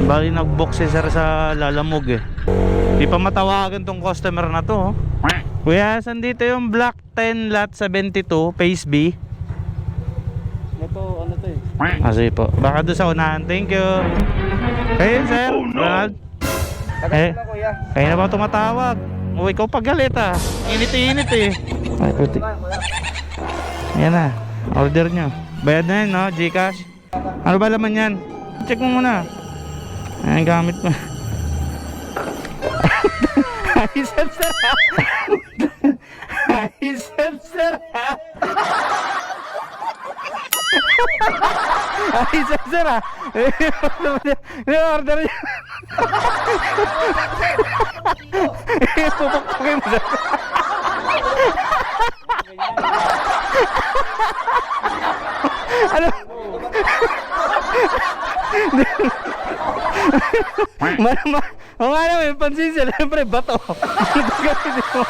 Bali nag-book si sir sa Lalamog eh. Di pa matawagan tong customer na to. Kuya, saan dito yung block 10 lot 72 phase B? Ito, ano to eh? Sige po, baka doon sa unahan. Thank you. Kayo sir, Ronald. Eh, kayo na ba tumatawag? O ikaw pagalit ah. Init-init eh. Ay, puti. Ayan na, order nyo. Bayad na yun, no? Gcash. Ano ba laman yan? Check mo muna. Ayan, gamit mo. Ay, sensor ha? Ay, sensor ha? Ay, sensor ha? Order nyo. Pupukpukin mo. Ano? O nga naman, yung pansin sila, siyempre, bato. Ito gawin mo.